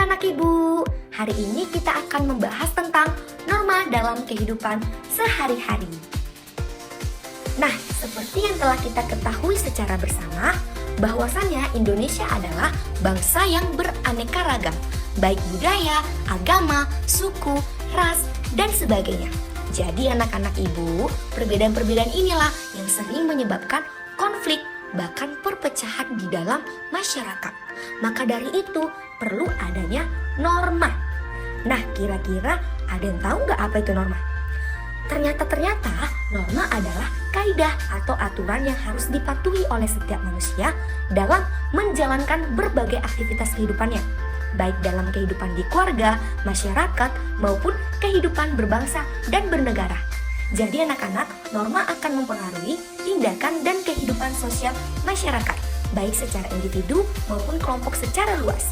anak-anak ibu, hari ini kita akan membahas tentang norma dalam kehidupan sehari-hari. Nah, seperti yang telah kita ketahui secara bersama, bahwasannya Indonesia adalah bangsa yang beraneka ragam, baik budaya, agama, suku, ras, dan sebagainya. Jadi anak-anak ibu, perbedaan-perbedaan inilah yang sering menyebabkan konflik, bahkan perpecahan di dalam masyarakat. Maka dari itu, perlu adanya norma. Nah, kira-kira ada yang tahu nggak apa itu norma? Ternyata norma adalah kaidah atau aturan yang harus dipatuhi oleh setiap manusia dalam menjalankan berbagai aktivitas kehidupannya, baik dalam kehidupan di keluarga, masyarakat, maupun kehidupan berbangsa dan bernegara. Jadi anak-anak, norma akan mempengaruhi tindakan dan kehidupan sosial masyarakat, baik secara individu maupun kelompok secara luas.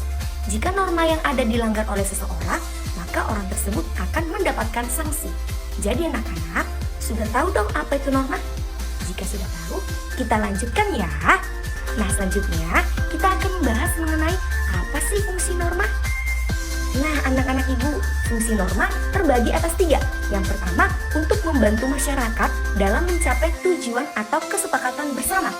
Jika norma yang ada dilanggar oleh seseorang, maka orang tersebut akan mendapatkan sanksi. Jadi anak-anak, sudah tahu dong apa itu norma? Jika sudah tahu, kita lanjutkan ya. Nah, selanjutnya kita akan membahas mengenai apa sih fungsi norma? Nah, anak-anak ibu, fungsi norma terbagi atas 3. Yang pertama, untuk membantu masyarakat dalam mencapai tujuan atau kesepakatan bersama.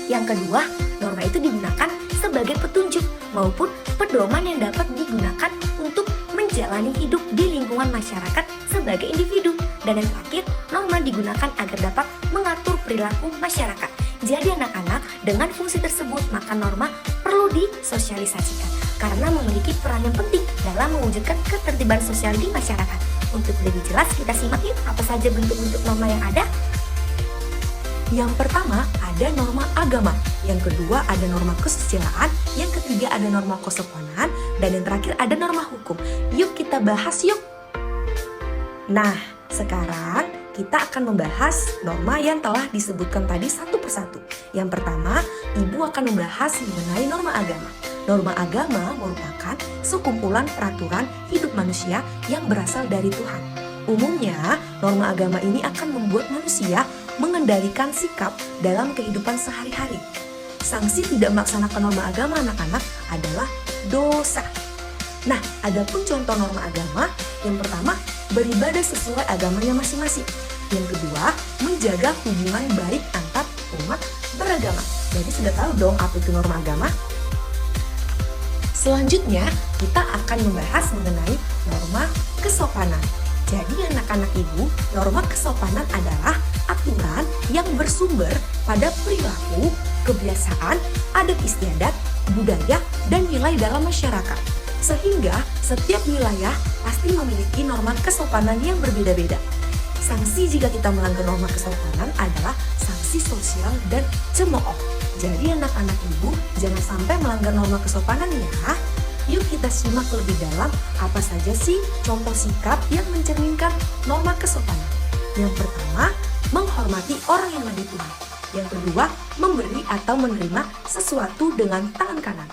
Yang kedua, norma itu digunakan sebagai petunjuk maupun pedoman yang dapat digunakan untuk menjalani hidup di lingkungan masyarakat sebagai individu. Dan yang terakhir, norma digunakan agar dapat mengatur perilaku masyarakat. Jadi anak-anak, dengan fungsi tersebut, maka norma perlu disosialisasikan karena memiliki peran yang penting dalam mewujudkan ketertiban sosial di masyarakat. Untuk lebih jelas, kita simak yuk apa saja bentuk-bentuk norma yang ada. Yang pertama ada norma agama, yang kedua ada norma kesusilaan, yang ketiga ada norma kesopanan, dan yang terakhir ada norma hukum. Yuk kita bahas yuk. Nah, sekarang kita akan membahas norma yang telah disebutkan tadi satu persatu. Yang pertama, Ibu akan membahas mengenai norma agama. Norma agama merupakan sekumpulan peraturan hidup manusia yang berasal dari Tuhan. Umumnya, norma agama ini akan membuat manusia mengendalikan sikap dalam kehidupan sehari-hari. Sanksi tidak melaksanakan norma agama anak-anak adalah dosa. Nah, adapun contoh norma agama, yang pertama, beribadah sesuai agamanya masing-masing. Yang kedua, menjaga hubungan baik antar umat beragama. Jadi sudah tahu dong apa itu norma agama? Selanjutnya, kita akan membahas mengenai norma kesopanan. Jadi anak-anak ibu, norma kesopanan adalah aturan yang bersumber pada perilaku, kebiasaan, adat istiadat, budaya, dan nilai dalam masyarakat. Sehingga setiap wilayah pasti memiliki norma kesopanan yang berbeda-beda. Sanksi jika kita melanggar norma kesopanan adalah sanksi sosial dan cemooh. Jadi anak-anak ibu jangan sampai melanggar norma kesopanan ya. Yuk kita simak lebih dalam apa saja sih contoh sikap yang mencerminkan norma kesopanan. Yang pertama, menghormati orang yang lebih tua. Yang kedua, memberi atau menerima sesuatu dengan tangan kanan.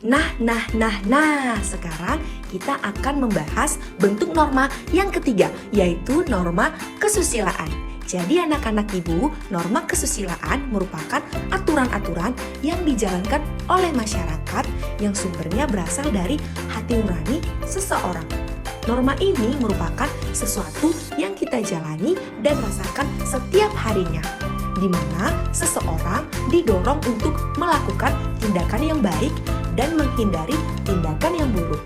Nah, sekarang kita akan membahas bentuk norma yang ketiga, yaitu norma kesusilaan. Jadi anak-anak ibu, norma kesusilaan merupakan aturan-aturan yang dijalankan oleh masyarakat yang sumbernya berasal dari hati nurani seseorang. Norma ini merupakan sesuatu yang kita jalani dan rasakan setiap harinya, di mana seseorang didorong untuk melakukan tindakan yang baik dan menghindari tindakan yang buruk.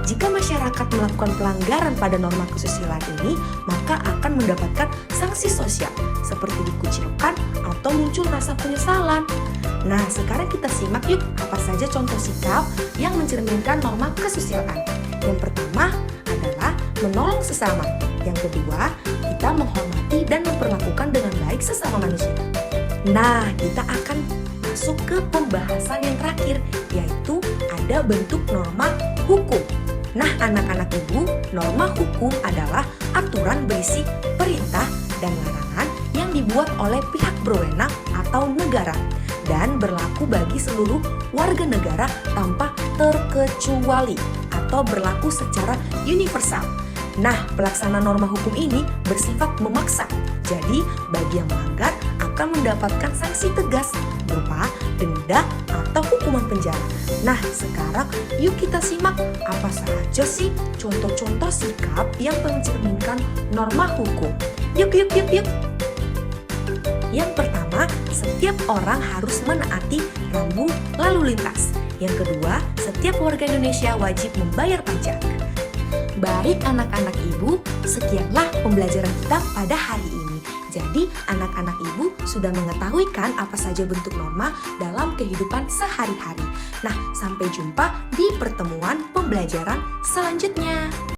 Jika masyarakat melakukan pelanggaran pada norma kesusilaan ini, maka akan mendapatkan sanksi sosial seperti dikucilkan atau muncul rasa penyesalan. Nah, sekarang kita simak yuk apa saja contoh sikap yang mencerminkan norma kesusilaan. Yang pertama adalah menolong sesama. Yang kedua, kita menghormati dan memperlakukan dengan baik sesama manusia. Nah, kita akan masuk ke pembahasan yang terakhir, yaitu ada bentuk norma hukum. Nah, anak-anak ibu, norma hukum adalah aturan berisi perintah dan larangan yang dibuat oleh pihak berwenang atau negara dan berlaku bagi seluruh warga negara tanpa terkecuali atau berlaku secara universal. Nah, pelaksanaan norma hukum ini bersifat memaksa. Jadi, bagi yang melanggar akan mendapatkan sanksi tegas berupa denda, atau hukuman penjara. Nah, sekarang yuk kita simak apa saja sih contoh-contoh sikap yang mencerminkan norma hukum. Yuk. Yang pertama, setiap orang harus menaati rambu lalu lintas. Yang kedua, setiap warga Indonesia wajib membayar pajak. Baik anak-anak ibu, sekianlah pembelajaran kita pada hari ini. Jadi, anak-anak ibu sudah mengetahui kan apa saja bentuk norma dalam kehidupan sehari-hari. Nah, sampai jumpa di pertemuan pembelajaran selanjutnya.